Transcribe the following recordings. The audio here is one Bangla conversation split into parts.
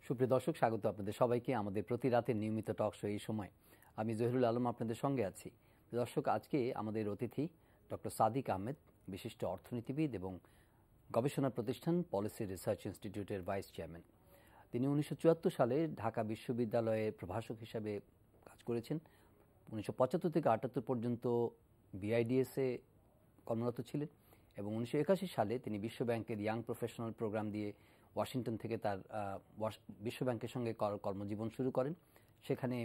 সুপ্রিয় দর্শক, স্বাগত আপনাদের সবাইকে আমাদের প্রতি রাতের নিয়মিত টক শো। এই সময় আমি জহিরুল আলম আপনাদের সঙ্গে আছি। দর্শক, আজকে আমাদের অতিথি ডক্টর সাদিক আহমেদ, বিশিষ্ট অর্থনীতিবিদ এবং গবেষণা প্রতিষ্ঠান পলিসি রিসার্চ ইনস্টিটিউটের ভাইস চেয়ারম্যান। তিনি 1974 সালে ঢাকা বিশ্ববিদ্যালয়ে প্রভাষক হিসাবে কাজ করেছেন। 1975 থেকে 78 পর্যন্ত বিআইডিএসে কর্মরত ছিলেন এবং 1981 সালে তিনি বিশ্বব্যাংকের ইয়াং প্রফেশনাল প্রোগ্রাম দিয়ে ওয়াশিংটন থেকে তার বিশ্বব্যাংকের সঙ্গে কর্মজীবন শুরু করেন। সেখানে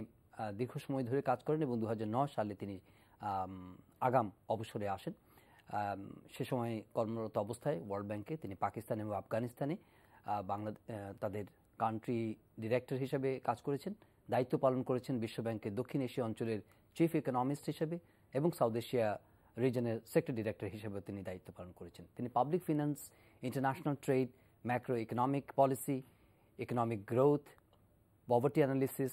দীর্ঘ সময় ধরে কাজ করেন এবং 2009 সালে তিনি আগাম অবসরে আসেন। সে সময় কর্মরত অবস্থায় ওয়ার্ল্ড ব্যাংকে তিনি পাকিস্তান এবং আফগানিস্তানে তাদের কান্ট্রি ডিরেক্টর হিসেবে কাজ করেছেন, দায়িত্ব পালন করেছেন বিশ্বব্যাংকের দক্ষিণ এশিয়া অঞ্চলের চিফ ইকোনমিস্ট হিসেবে এবং সাউথ এশিয়া রিজনের সেক্টর ডিরেক্টর হিসেবে তিনি দায়িত্ব পালন করেছেন। তিনি public finance, international trade, macro economic policy, economic growth, poverty analysis,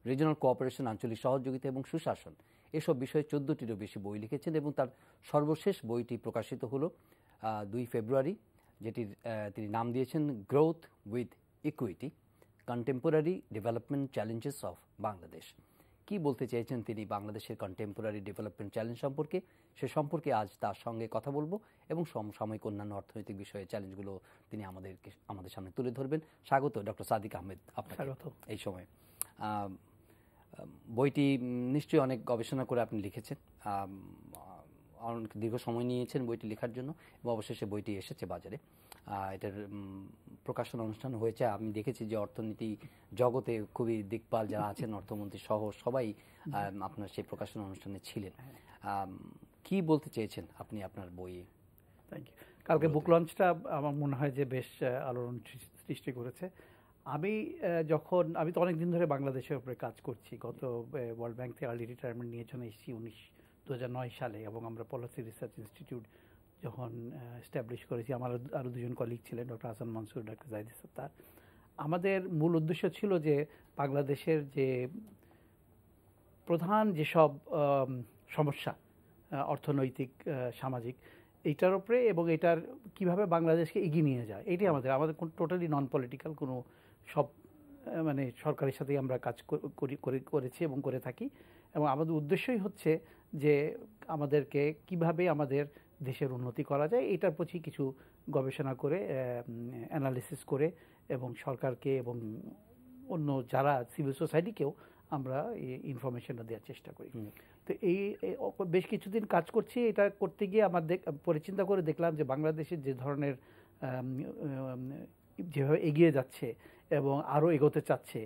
regional cooperation, আঞ্চলিক সহযোগিতা এবং সুশাসন এসব বিষয়ে 14টিরও বেশি বই লিখেছেন এবং তার সর্বশেষ বইটি প্রকাশিত হলো 2 ফেব্রুয়ারি, যেটির তিনি নাম দিয়েছেন growth with equity, contemporary development challenges of Bangladesh. কি বলতে চেয়েছেন তিনি বাংলাদেশের কন্টেম্পোরারি ডেভেলপমেন্ট চ্যালেঞ্জ সম্পর্কে, সে সম্পর্কে আজ তার সঙ্গে কথা বলবো এবং সমসাময়িক অন্যান্য অর্থনৈতিক বিষয়ে চ্যালেঞ্জগুলো তিনি আমাদের সামনে তুলে ধরবেন। স্বাগত ডক্টর সাদিক আহমেদ আপনাকে এই সময়। বইটি নিশ্চয়ই অনেক গবেষণা করে আপনি লিখেছেন, অনেক দীর্ঘ সময় নিয়েছেন বইটি লেখার জন্য এবং অবশেষে বইটি এসেছে বাজারে। এটার প্রকাশন অনুষ্ঠান হয়েছে। আমি দেখেছি যে অর্থনীতি জগতে খুবই দিকপাল যারা আছেন, অর্থমন্ত্রী সহ সবাই আপনার সেই প্রকাশন অনুষ্ঠানে ছিলেন। কি বলতে চেয়েছেন আপনি আপনার বইয়ে? Thank you. কালকে বুক লঞ্চটা আমার মনে হয় যে বেশ আলোড়ন সৃষ্টি করেছে। আমি তো অনেক দিন ধরে বাংলাদেশের উপরে কাজ করছি। গত ওয়ার্ল্ড ব্যাংক থেকে আর্লি রিটায়ারমেন্ট নিয়ে জন্য এসেছি 2009 সালে এবং আমরা পলিসি রিসার্চ ইনস্টিটিউট যখন এস্টাবলিশ করেছি, আমার আরও দুজন কলিগ ছিলেন, ডক্টর হাসান মনসুর, ডক্টর জাহিদ সত্তার। আমাদের মূল উদ্দেশ্য ছিল যে বাংলাদেশের যে প্রধান যেসব সমস্যা অর্থনৈতিক, সামাজিক, এইটার উপরে এবং এটার কিভাবে বাংলাদেশকে এগিয়ে নিয়ে যায়, এটাই আমাদের টোটালি নন পলিটিক্যাল কোনো সব মানে সরকারের সাথেই আমরা কাজ করেছি এবং করে থাকি। এবং আমাদের উদ্দেশ্যই হচ্ছে যে আমাদেরকে কিভাবে আমাদের দেশের উন্নতি করা যায় এটার প্রতি কিছু গবেষণা করে, অ্যানালিসিস করে এবং সরকারকে এবং অন্য যারা সিভিল সোসাইটিকেও আমরা ইনফরমেশনটা দেওয়ার চেষ্টা করি। তো এই বেশ কিছুদিন কাজ করছি। এটা করতে গিয়ে পরিচিন্তা করে দেখলাম যে বাংলাদেশের যে ধরনের যেভাবে এগিয়ে যাচ্ছে এবং আরও এগোতে চাচ্ছে,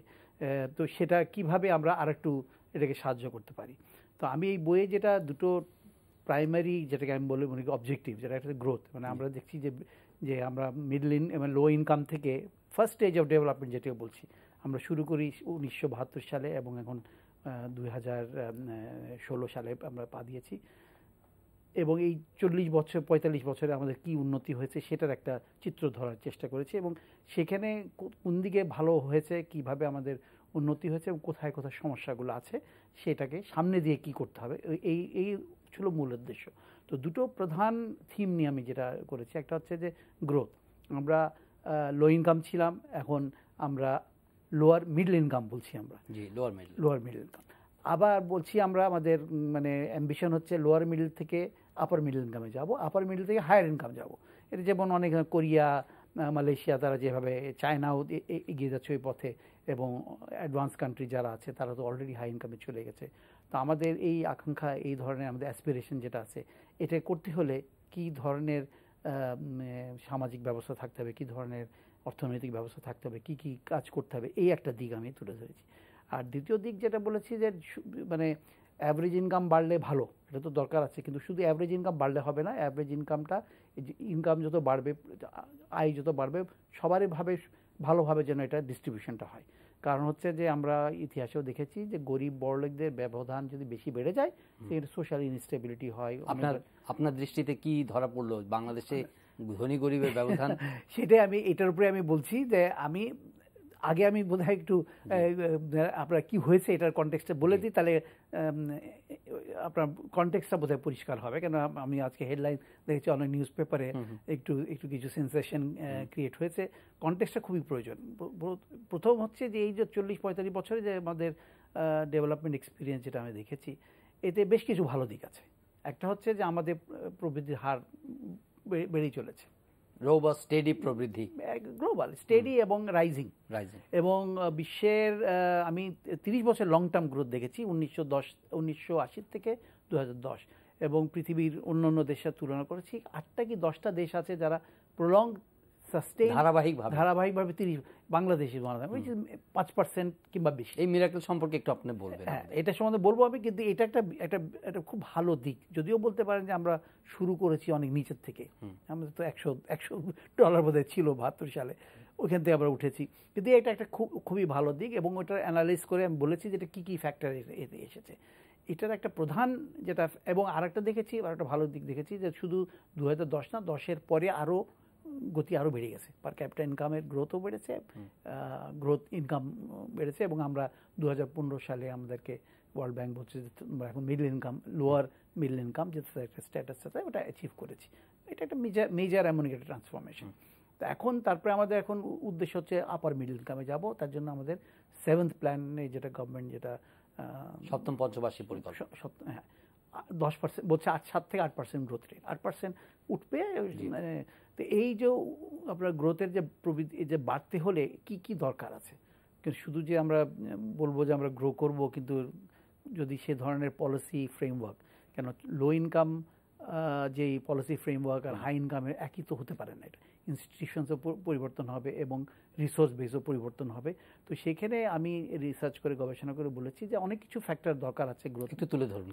তো সেটা কিভাবে আমরা আরেকটু এটাকে সাহায্য করতে পারি। তো আমি এই বইয়ে যেটা দুটো প্রাইমারি, যেটাকে আমি বলি অবজেক্টিভ, যেটা একটা গ্রোথ, মানে আমরা দেখছি যে আমরা লো ইনকাম থেকে ফার্স্ট স্টেজ অফ ডেভেলপমেন্ট যেটা বলছি, আমরা শুরু করি 1972 সালে এবং এখন 2016 সালে আমরা পা দিয়েছি। এবং এই 40-45 বছরে আমাদের কি উন্নতি হয়েছে সেটার একটা চিত্র ধরার চেষ্টা করেছি এবং সেখানে কোন দিকে ভালো হয়েছে, কিভাবে আমাদের উন্নতি হয়েছে এবং কোথায় কোথায় সমস্যাগুলো আছে সেটাকে সামনে দিয়ে কি করতে হবে, এই ছিল মূল উদ্দেশ্য। তো দুটো প্রধান থিম নিয়ে আমি যেটা করেছি, একটা হচ্ছে যে গ্রোথ। আমরা লো ইনকাম ছিলাম, এখন আমরা লোয়ার মিডল ইনকাম বলছি, আমরা লোয়ার মিডল ইনকাম। আবার বলছি আমরা আমাদের মানে অ্যাম্বিশন হচ্ছে লোয়ার মিডল থেকে আপার মিডল ইনকামে যাব, আপার মিডল থেকে হায়ার ইনকাম যাব। এটা যেমন অনেক কোরিয়া, মালয়েশিয়া, তারা যেভাবে, চায়নাও এগিয়ে যাচ্ছে ওই পথে এবং অ্যাডভান্স কান্ট্রি যারা আছে তারা তো অলরেডি হাই ইনকামে চলে গেছে। তো আমাদের এই আকাঙ্ক্ষা, এই ধরনের আমাদের অ্যাসপিরেশন যেটা আছে, এটা করতে হলে কি ধরনের সামাজিক ব্যবস্থা থাকতে হবে, কি ধরনের অর্থনৈতিক ব্যবস্থা থাকতে হবে, কি কি কাজ করতে হবে, এই একটা দিক আমি তুলে ধরেছি। আর দ্বিতীয় দিক যেটা বলেছি যে মানে অ্যাভারেজ ইনকাম বাড়লে ভালো, এটা তো দরকার আছে, কিন্তু শুধু অ্যাভারেজ ইনকাম বাড়লে হবে না। অ্যাভারেজ ইনকামটা, ইনকাম যত বাড়বে, আয় যত বাড়বে, সবারই ভালোভাবে যেন এটা ডিস্ট্রিবিউশনটা হয়। কারণ হচ্ছে যে আমরা ইতিহাসেও দেখেছি যে গরিব বড়লোকদের ব্যবধান যদি বেশি বেড়ে যায়, সেটা সোশ্যাল ইনস্টেবিলিটি হয়। আপনার দৃষ্টিতে কি ধরা পড়লো বাংলাদেশে ধনী গরিবের ব্যবধান? সেটাই এটার উপরে আমি বলছি যে আগে আমি বোধহয় একটু আপনার কি হয়েছে এটার কনটেক্সটে বলে দিই, তাহলে আপনার কনটেক্সটটা বোধহয় পরিষ্কার হবে। কেন আমি আজকে হেডলাইন দেখেছি অনেক নিউজ পেপারে একটু কিছু সেন্সেশন ক্রিয়েট হয়েছে। কনটেক্সটটা খুবই প্রয়োজন। প্রথম হচ্ছে যে এই যে 40-45 বছরে যে আমাদের ডেভেলপমেন্ট এক্সপিরিয়েন্স যেটা আমি দেখেছি, এতে বেশ কিছু ভালো দিক আছে। একটা হচ্ছে যে আমাদের প্রবৃদ্ধির হার বেড়েই চলেছে, রোবাস্ট স্টেডি প্রবৃদ্ধি, গ্লোবাল স্টেডি এবং রাইজিং। এবং বিশ্বের আমি 30 বছর লং টার্ম গ্রোথ দেখেছি 1980 থেকে 2010, এবং পৃথিবীর অন্যান্য দেশের তুলনা করেছি। 8টা কি 10টা দেশ আছে যারা প্রলং সাস্টেইন ধারাবাহিকভাবে 30, বাংলাদেশে 5% কিংবা বেশি। এই মিরাকেল সম্পর্কে একটু আপনি বলবেন? হ্যাঁ, এটা সম্বন্ধে বলবো আমি, কিন্তু এটা একটা খুব ভালো দিক। যদিও বলতে পারেন যে আমরা শুরু করেছি অনেক নিচের থেকে, আমাদের তো $100 বোধহয় ছিল 72 সালে, ওইখান থেকে আমরা উঠেছি। কিন্তু এটা একটা খুবই ভালো দিক, এবং ওটার অ্যানালাইজ করে আমি বলেছি যেটা কী কী ফ্যাক্টর এতে এসেছে। এটার একটা প্রধান যেটা, এবং আরেকটা দেখেছি, আরেকটা ভালো দিক দেখেছি যে শুধু 2010 না, 10-এর পরে আরও গতি আরও বেড়ে গেছে। পার ক্যাপিটা ইনকামের গ্রোথও বেড়েছে, গ্রোথ ইনকাম বেড়েছে। এবং আমরা 2015 সালে আমাদেরকে ওয়ার্ল্ড ব্যাংক বলছে যে এখন middle income, lower middle income যেটা একটা স্ট্যাটাস আছে, ওটা অ্যাচিভ করেছি। এটা একটা মেজর এমন একটা ট্রান্সফরমেশন। তো এখন তারপরে আমাদের এখন উদ্দেশ্য হচ্ছে আপার মিডল ইনকামে যাব। তার জন্য আমাদের 7th প্ল্যানে যেটা গভর্নমেন্ট যেটা 7ম পঞ্চবার্ষিক পরিকল্পনা, হ্যাঁ 10% বলছে, 7 থেকে 8% গ্রোথ রেট, 8% উঠবে। মানে তো এই যে আপনার গ্রোথের যে প্রবৃদ্ধি, যে বাড়তে হলে কি কি দরকার আছে, কিন্তু শুধু যে আমরা বলবো যে আমরা গ্রো করব, কিন্তু যদি সে ধরনের পলিসি ফ্রেমওয়ার্ক, কেন লো ইনকাম যেই পলিসি ফ্রেমওয়ার্ক আর হাই ইনকামের একই তো হতে পারে না। এটা ইনস্টিটিউশনসও পরিবর্তন হবে এবং রিসোর্স বেসও পরিবর্তন হবে। তো সেখানে আমি রিসার্চ করে গবেষণা করে বলেছি যে অনেক কিছু ফ্যাক্টর দরকার আছে গ্রোথ। একটু তুলে ধরুন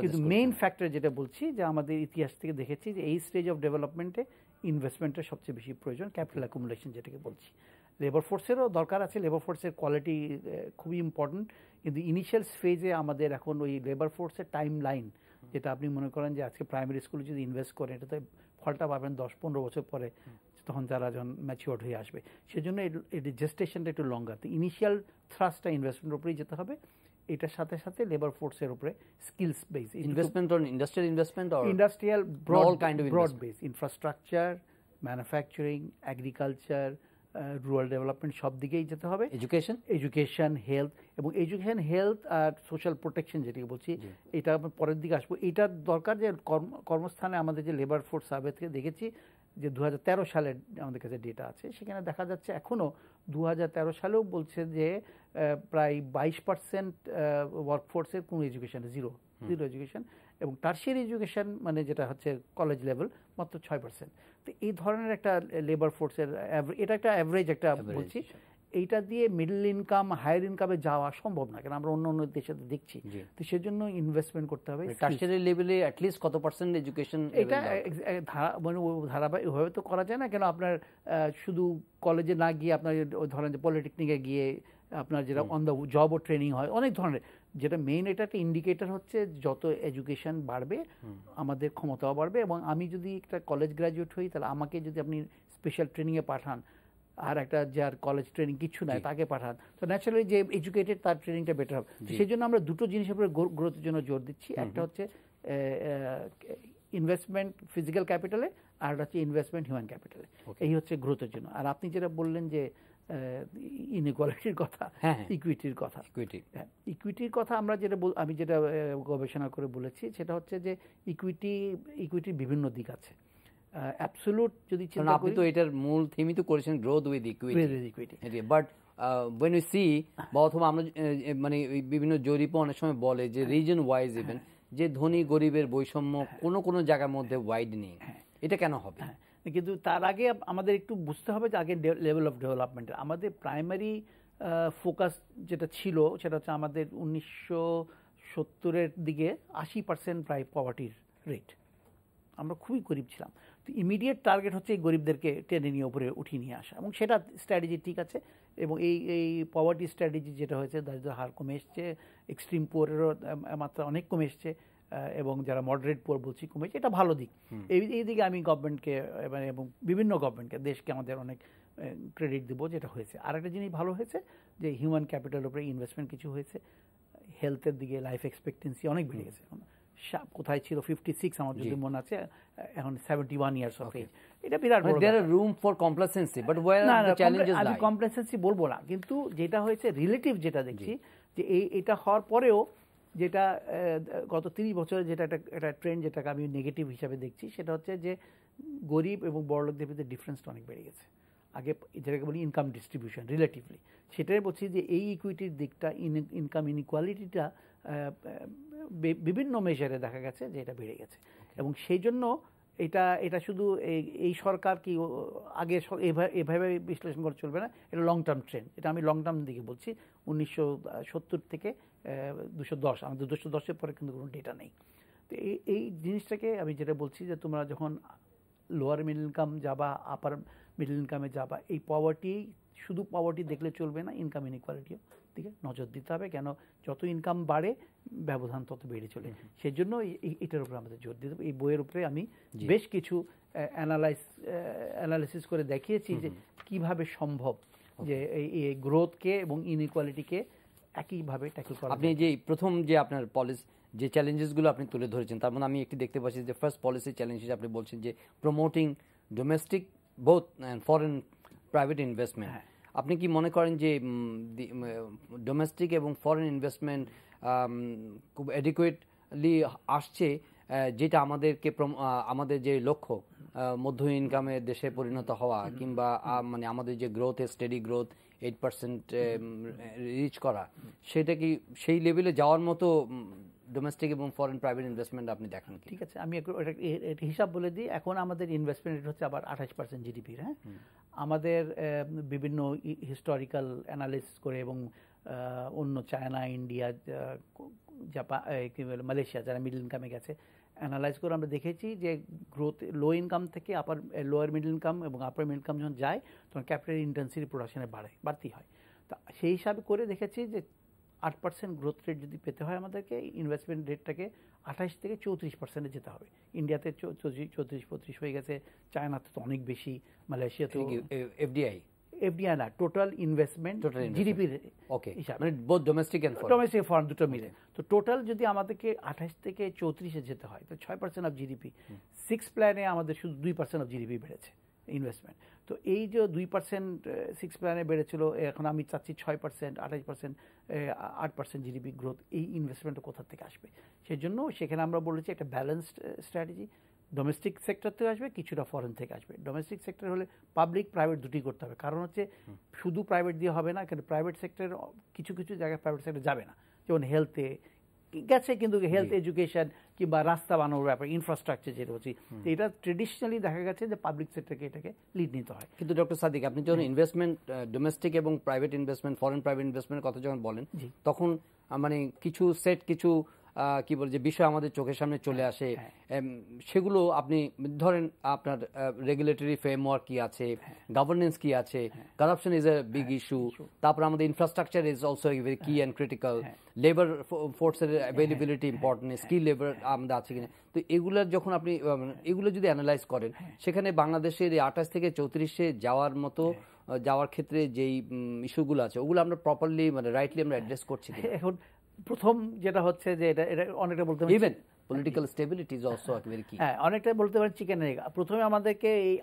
কিন্তু মেইন ফ্যাক্টর যেটা বলছি যে আমাদের ইতিহাস থেকে দেখেছি যে এই স্টেজ অফ ডেভেলপমেন্টে ইনভেস্টমেন্টের সবচেয়ে বেশি প্রয়োজন, ক্যাপিটাল অ্যাকুমুলেশন যেটাকে বলছি। লেবার ফোর্সেরও দরকার আছে, লেবার ফোর্সের কোয়ালিটি খুবই ইম্পর্টেন্ট। কিন্তু ইনিশিয়াল ফেজে আমাদের এখন ওই লেবার ফোর্সের টাইম লাইন, যেটা আপনি মনে করেন যে আজকে প্রাইমারি স্কুলে যদি ইনভেস্ট করেন, এটাতে ফলটা পাবেন 10-15 বছর পরে, তখন যারা যখন ম্যাচিওর্ড হয়ে আসবে। সেজন্য এটি জেস্টেশনটা একটু লঙ্গার। তো ইনিশিয়াল থ্রাস্টটা ইনভেস্টমেন্টের উপরেই যেতে হবে। এটার সাথে সাথে লেবার ফোর্সের উপরে skills base investment, on industrial broad base, infrastructure, manufacturing, agriculture, rural development, সব দিকেই যেতে হবে। এডুকেশন, হেলথ, এবং এডুকেশন, হেলথ আর সোশ্যাল প্রোটেকশন যেটাকে বলছি, এটা পরের দিকে আসবো। এটার দরকার যে কর্মস্থানে আমাদের যে লেবার ফোর্স সার্ভে থেকে দেখেছি যে 2013 সালের আমাদের কাছে ডেটা আছে, সেখানে দেখা যাচ্ছে এখনও 2013 সালেও বলছে যে প্রায় 22% ওয়ার্কফোর্সের কোনো এডুকেশন, জিরো এডুকেশন, এবং টারশিয়ারি এডুকেশন মানে যেটা হচ্ছে কলেজ লেভেল মাত্র 6%। তো এই ধরনের একটা লেবার ফোর্সের এটা একটা অ্যাভারেজ একটা বলছি। এইটা দিয়ে মিডল ইনকাম, হায়ার ইনকামে যাওয়া সম্ভব না, কারণ আমরা অন্য দেশে দেখছি। তো সেজন্য ইনভেস্টমেন্ট করতে হবে। টারশিয়ারি লেভেলে অ্যাটলিস্ট কত পার্সেন্ট এডুকেশন? এটা মানে ধারাবাহিকভাবে তো করা যায় না, কেন আপনার শুধু কলেজে না গিয়ে আপনার ধরেন যে পলিটেকনিকে গিয়ে আপনার যেটা অন দ্য জব ও ট্রেনিং হয়, অনেক ধরনের। যেটা মেইন এটা একটা ইন্ডিকেটর হচ্ছে যত এডুকেশন বাড়বে আমাদের ক্ষমতাও বাড়বে। এবং আমি যদি একটা কলেজ গ্র্যাজুয়েট হই, তাহলে আমাকে যদি আপনি স্পেশাল ট্রেনিংয়ে পাঠান, আর একটা যার কলেজ ট্রেনিং কিছু নাই তাকে পাঠান, তো ন্যাচারালি যে এডুকেটেড তার ট্রেনিংটা বেটার হবে। সেই জন্য আমরা দুটো জিনিসের উপরে গ্রোথের জন্য জোর দিচ্ছি। একটা হচ্ছে ইনভেস্টমেন্ট ফিজিক্যাল ক্যাপিটালে, আর একটা হচ্ছে ইনভেস্টমেন্ট হিউম্যান ক্যাপিটালে। এই হচ্ছে গ্রোথের জন্য। আর আপনি যেটা বললেন যে ইনইকুয়ালিটির কথা, ইকুইটির কথা, ইকুইটির কথা আমরা যেটা আমি যেটা গবেষণা করে বলেছি সেটা হচ্ছে যে ইকুইটির বিভিন্ন দিক আছে। অ্যাবসলিউট যদি চিন্তা করি, আপনি তো এটার মূল থিমই তো করেছেন growth with equity, but when we see বা অথবা আমরা মানে বিভিন্ন জরিপ অনেক সময় বলে যে রিজন ওয়াইজ ইভেন যে ধনী গরিবের বৈষম্য কোনো জায়গার মধ্যে ওয়াইড নেই, এটা কেন হবে? কিন্তু তার আগে আমাদের একটু বুঝতে হবে যে আগে লেভেল অফ ডেভেলপমেন্টের আমাদের প্রাইমারি ফোকাস যেটা ছিল সেটা হচ্ছে আমাদের 1970-এর দিকে 80% প্রায় পভার্টির রেট, আমরা খুবই গরিব ছিলাম। তো ইমিডিয়েট টার্গেট হচ্ছে এই গরিবদেরকে টেনে নিয়ে উপরে উঠিয়ে নিয়ে আসা, এবং সেটা স্ট্র্যাটেজি ঠিক আছে। এবং এই পভার্টি স্ট্র্যাটেজি যেটা হয়েছে, দারিদ্র্যের হার কমে এসছে, এক্সট্রিম পুয়ারেরও মাত্রা অনেক কমে এসছে, এবং যারা মডারেট পুয়ার বলছি কমেছে, এটা ভালো দিক। এই দিকে আমি গভর্নমেন্টকে মানে এবং বিভিন্ন গভর্নমেন্টকে, দেশকে আমাদের অনেক ক্রেডিট দেবো যেটা হয়েছে। আর একটা জিনিস ভালো হয়েছে যে হিউম্যান ক্যাপিটালের উপরে ইনভেস্টমেন্ট কিছু হয়েছে, হেলথের দিকে লাইফ এক্সপেক্টেন্সি অনেক বেড়ে গেছে। কোথায় ছিল 56 আমার যদি মনে আছে, এখন 71 ইয়ার্স অফ এজ। এটা বিরাট বড়। there are room for complacency but where are the challenges lie? আমি কমপ্লেসেন্সি বলবো না, কিন্তু যেটা হয়েছে রিলেটিভ যেটা দেখছি যে এটা হওয়ার পরেও যেটা গত 30 বছরে যেটা একটা ট্রেন্ড যেটাকে আমি নেগেটিভ হিসাবে দেখছি, সেটা হচ্ছে যে গরিব এবং বড়লোকদের ভিতরে ডিফারেন্সটা অনেক বেড়ে গেছে। আগে যেটাকে বলি ইনকাম ডিস্ট্রিবিউশন রিলেটিভলি, সেটাই বলছি যে এই ইকুইটির দিকটা, ইনকাম ইনইকুয়ালিটিটা বিভিন্ন মেজারে দেখা গেছে যে এটা বেড়ে গেছে। এবং সেই জন্য এটা শুধু এই সরকার কি আগে এভাবে বিশ্লেষণ করে চলবে না, এটা লং টার্ম ট্রেন্ড। এটা আমি লং টার্ম দিকে বলছি। 1970 থেকে 210, আমাদের 210-এর পরে কিন্তু কোনো ডেটা নেই। তো এই জিনিসটাকে আমি যেটা বলছি যে তোমরা যখন লোয়ার মিডল ইনকাম যাবা, আপার মিডল ইনকামে যাবা, এই শুধু পভার্টি দেখলে চলবে না, ইনকাম ইনইকুয়ালিটিও দিকে নজর দিতে হবে। কেন যত ইনকাম বাড়ে ব্যবধান তত বেড়ে চলে। সেই জন্য এটার উপরে আমাদের জোর দিতে হবে। এই বইয়ের উপরে আমি বেশ কিছু অ্যানালাইসিস করে দেখিয়েছি যে কিভাবে সম্ভব যে এই গ্রোথকে এবং ইনইকুয়ালিটিকে একইভাবে ট্যাকল করা। আপনি যে প্রথম যে আপনার পলিসি যে চ্যালেঞ্জেসগুলো আপনি তুলে ধরেছেন, তার মধ্যে আমি একটি দেখতে পাচ্ছি যে ফার্স্ট পলিসি চ্যালেঞ্জ হিসেবে আপনি বলছেন যে promoting domestic both and foreign private investment. আপনি কি মনে করেন যে ডোমেস্টিক এবং ফরেন ইনভেস্টমেন্ট খুব অ্যাডিকুয়েটলি আসছে, যেটা আমাদের যে লক্ষ্য মধ্য ইনকামের দেশে পরিণত হওয়া, কিংবা মানে আমাদের যে গ্রোথ, স্টেডি গ্রোথ 8% রিচ করা, সেটা কি সেই লেভেলে যাওয়ার মতো ডোমেস্টিক এবং ফরেন প্রাইভেট ইনভেস্টমেন্ট আপনি দেখেন? ঠিক আছে, আমি হিসাব বলে দিই। এখন আমাদের ইনভেস্টমেন্ট রেট হচ্ছে আবার 28% জিডিপির। হ্যাঁ, আমাদের বিভিন্ন হিস্টোরিক্যাল অ্যানালিসিস করে এবং অন্য চায়না, ইন্ডিয়া, জাপান, মালয়েশিয়া যারা মিডল ইনকামে গেছে অ্যানালাইজ করে আমরা দেখেছি যে গ্রোথ লো ইনকাম থেকে লোয়ার মিডল ইনকাম এবং আপার মিডল ইনকাম যখন যায় তখন ক্যাপিটাল ইন্টেন্সিটি প্রোডাকশনে বাড়তি হয়। তা সেই হিসাবে করে দেখেছি যে 8% গ্রোথ রেট যদি পেতে হয় আমাদেরকে, ইনভেস্টমেন্ট রেটটাকে 28 থেকে 34% যেতে হবে। ইন্ডিয়াতে 34-35 হয়ে গেছে, চায়নাতে তো অনেক বেশি, মালয়েশিয়াতে এফডিআই না, টোটাল ইনভেস্টমেন্ট জিডিপির হিসাবে, মানে বোথ ডোমেস্টিক এন্ড ফরেন দুটো মিলে। তো টোটাল যদি আমাদেরকে 28 থেকে 34-এ যেতে হয় তো 6% অফ জিডিপি। 6 প্ল্যানে আমাদের শুধু 2% অফ জিডিপি বেড়েছে ইনভেস্টমেন্ট। তো এই যে 2% 6 প্ল্যানে বেড়েছিল, এখন আমি চাচ্ছি 6%, 28%, 8% জিডিপি গ্রোথ। এই ইনভেস্টমেন্টটা কোথা থেকে আসবে? সেই জন্য সেখানে আমরা বলেছি একটা ব্যালেন্সড স্ট্র্যাটেজি। ডোমেস্টিক সেক্টর থেকে আসবে, কিছুটা ফরেন থেকে আসবে। ডোমেস্টিক সেক্টর হলে পাবলিক প্রাইভেট দুটি করতে হবে। কারণ হচ্ছে শুধু প্রাইভেট দিয়ে হবে না, কারণ প্রাইভেট সেক্টর কিছু জায়গায় প্রাইভেট সেক্টর যাবে না। যেমন হেলথে গেছে, কিন্তু হেলথ, এডুকেশন কিংবা রাস্তা বানানোর ব্যাপার, ইনফ্রাস্ট্রাকচার যেটা হচ্ছে, এটা ট্রেডিশনালি দেখা গেছে যে পাবলিক সেক্টরকে এটাকে লিড নিতে হয়। কিন্তু ডক্টর সাদিক, আপনি যখন ইনভেস্টমেন্ট ডোমেস্টিক এবং প্রাইভেট ইনভেস্টমেন্ট, ফরেন প্রাইভেট ইনভেস্টমেন্টের কথা যখন বলেন, তখন মানে কিছু কি বলে যে বিষয় আমাদের চোখের সামনে চলে আসে। সেগুলো আপনি ধরেন আপনার রেগুলেটরি ফ্রেমওয়ার্ক কি আছে, গভর্নেন্স কি আছে, corruption is a big issue, তারপর আমাদের ইনফ্রাস্ট্রাকচার ইজ অলসো ভেরি কি অ্যান্ড ক্রিটিক্যাল, লেবার ফোর্সের অ্যাভেলেবিলিটি ইম্পর্টেন্ট, স্কিল লেবার আমাদের আছে কিনা। তো এগুলোর যখন আপনি এগুলো যদি অ্যানালাইজ করেন, সেখানে বাংলাদেশের এই 28 থেকে 34-এ যাওয়ার ক্ষেত্রে যেই ইস্যুগুলো আছে, ওগুলো আমরা প্রপারলি মানে রাইটলি আমরা অ্যাড্রেস করছি। এখন প্রথম যেটা হচ্ছে যে এটা অনেকটা বলতে পারি even political stability is also very কি। হ্যাঁ, অনেকটা বলতে পারেন চিকেন এগ। প্রথমে আমাদেরকে এই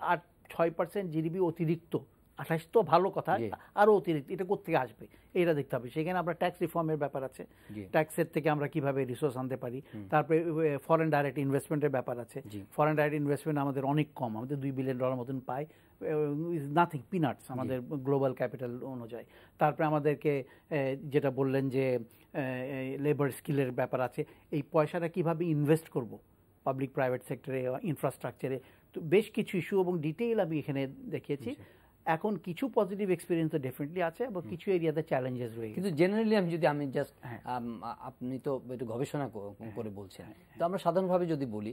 6% জিডিপি অতিরিক্ত, 28 তো ভালো কথা, আরও অতিরিক্ত এটা কোথেকে আসবে এটা দেখতে হবে। সেখানে আমরা ট্যাক্স রিফর্মের ব্যাপার আছে, ট্যাক্সের থেকে আমরা কিভাবে রিসোর্স আনতে পারি। তারপরে ফরেন ডাইরেক্ট ইনভেস্টমেন্টের ব্যাপার আছে। ফরেন ডাইরেক্ট ইনভেস্টমেন্ট আমাদের অনেক কম, আমাদের $2 বিলিয়ন মতন পাই, ইজ নাথিং, পিনাটস আমাদের গ্লোবাল ক্যাপিটাল অনুযায়ী। তারপরে আমাদেরকে যেটা বললেন যে লেবার স্কিলের ব্যাপার আছে, এই পয়সাটা কিভাবে ইনভেস্ট করব পাবলিক প্রাইভেট সেক্টরে, ইনফ্রাস্ট্রাকচারে, তো বেশ কিছু ইস্যু এবং ডিটেইল আমি এখানে দেখিয়েছি। এখন কিছু পজিটিভ এক্সপিরিয়েন্স তো ডেফিনেটলি আছে এবং কিছু এরিয়াতে চ্যালেঞ্জেস রয়েছে। কিন্তু জেনারেলি আমি জাস্ট আপনি তো একটু গবেষণা করে বলছেন, তো আমরা সাধারণভাবে যদি বলি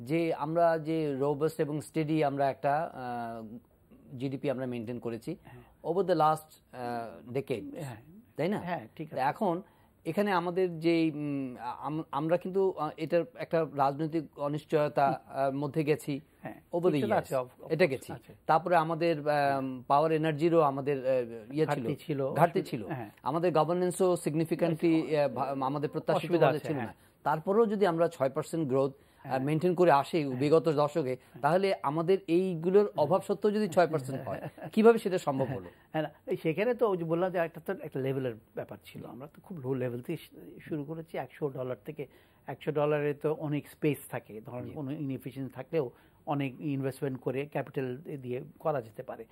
যে আমরা যে রোবাস্ট এবং স্টেডি আমরা একটা জিডিপি আমরা মেনটেন করেছি ওভার দ্য লাস্ট ডেকেড, তাই না? হ্যাঁ, ঠিক আছে। এখন এখানে আমাদের যে আমরা কিন্তু এটার একটা রাজনৈতিক অনিশ্চয়তা মধ্যে গেছি, এটা গেছি। তারপরে আমাদের পাওয়ার এনার্জিরও আমাদের ঘাটতি ছিল, আমাদের গভর্নেন্সও সিগনিফিক্যান্টলি আমাদের প্রত্যাশিত ছিল না। তারপরেও যদি আমরা 6% গ্রোথ মেনটেন করে আসি বিগত দশকে, তাহলে আমাদের এইগুলোর অভাব সত্ত্বেও যদি 6% হয়, কিভাবে সেটা সম্ভব হলো? হ্যাঁ, সেখানে তো ওই যে বললাম যে একটা লেভেলের ব্যাপার ছিল। আমরা তো খুব লো লেভেল থেকে শুরু করেছি। $100 থেকে, $100 তো অনেক স্পেস থাকে, ধরেন কোনো ইনএফিশিয়েন্সি থাকলেও অনেক ইনভেস্টমেন্ট করে ক্যাপিটাল দিয়ে করা যেতে পারে।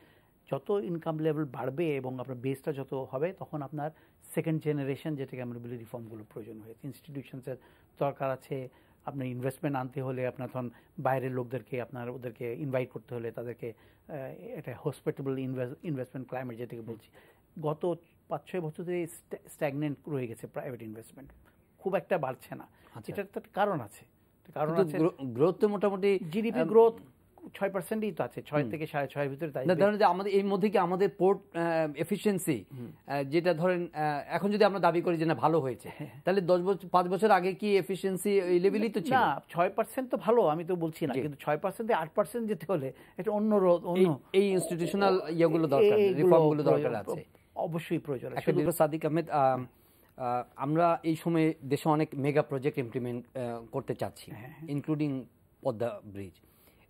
যত ইনকাম লেভেল বাড়বে এবং আপনার বেসটা যত হবে, তখন আপনার সেকেন্ড জেনারেশন, যেটাকে আমরা বলি, রিফর্মগুলো প্রয়োজন হয়েছে। ইনস্টিটিউশনসের দরকার আছে। আপনার ইনভেস্টমেন্ট আনতে হলে আপনার তখন বাইরের লোকদেরকে ওদেরকে ইনভাইট করতে হলে তাদেরকে একটা হসপিটেবল ইনভেস্টমেন্ট ক্লাইমেট যেটাকে বলছি, গত 5-6 বছর ধরে স্ট্যাগনেন্ট রয়ে গেছে প্রাইভেট ইনভেস্টমেন্ট, খুব একটা বাড়ছে না। এটার তো কারণ আছে। গ্রোথ তো মোটামুটি জিডিপি গ্রোথ 6%ই তো আছে, 6 থেকে 6.5 ভিতরে। ধরেন যে আমাদের এই মধ্যে কি আমাদের পোর্ট এফিসিয়েন্সি, যেটা ধরেন এখন যদি আমরা দাবি করি যে না ভালো হয়েছে, তাহলে 5 বছর আগে কি এফিসিয়েন্সি এই লেভেলই তো ছিল না? 6% তো ভালো, আমি তো বলছি না, কিন্তু 6% থেকে 8% যেতে হলে এটা অন্য এই ইনস্টিটিউশনাল ইয়েগুলো দরকার, রিফর্মগুলো দরকার আছে, অবশ্যই প্রয়োজন। সাদিক আহমেদ, আমরা এই সময়ে দেশে অনেক মেগা প্রজেক্ট ইমপ্লিমেন্ট করতে চাচ্ছি, ইনক্লুডিং পদ্মা ব্রিজ।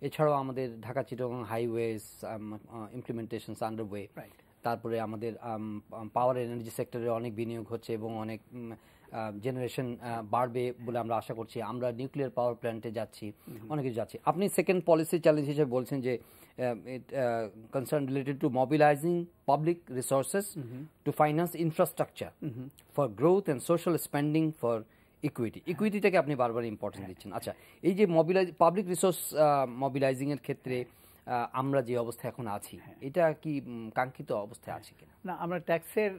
এছাড়াও আমাদের ঢাকা চিটাগং হাইওয়েজ ইমপ্লিমেন্টেশনস আন্ডারওয়ে। তারপরে আমাদের পাওয়ার এনার্জি সেক্টরে অনেক বিনিয়োগ হচ্ছে এবং অনেক জেনারেশন বাড়বে বলে আমরা আশা করছি। আমরা নিউক্লিয়ার পাওয়ার প্ল্যান্টে যাচ্ছি, অনেক কিছু যাচ্ছি। আপনি সেকেন্ড পলিসি চ্যালেঞ্জ হিসেবে বলছেন যে concern related to mobilising public resources to finance infrastructure for growth and social spending for ইকুইটিটাকে আপনি বারবার ইম্পর্টেন্স দিচ্ছেন। আচ্ছা, এই যে পাবলিক রিসোর্স মোবিলাইজিং এর ক্ষেত্রে আমরা যে অবস্থায় এখন আছি, এটা কি কাঙ্ক্ষিত অবস্থায় আছে কিনা? না, আমরা ট্যাক্সের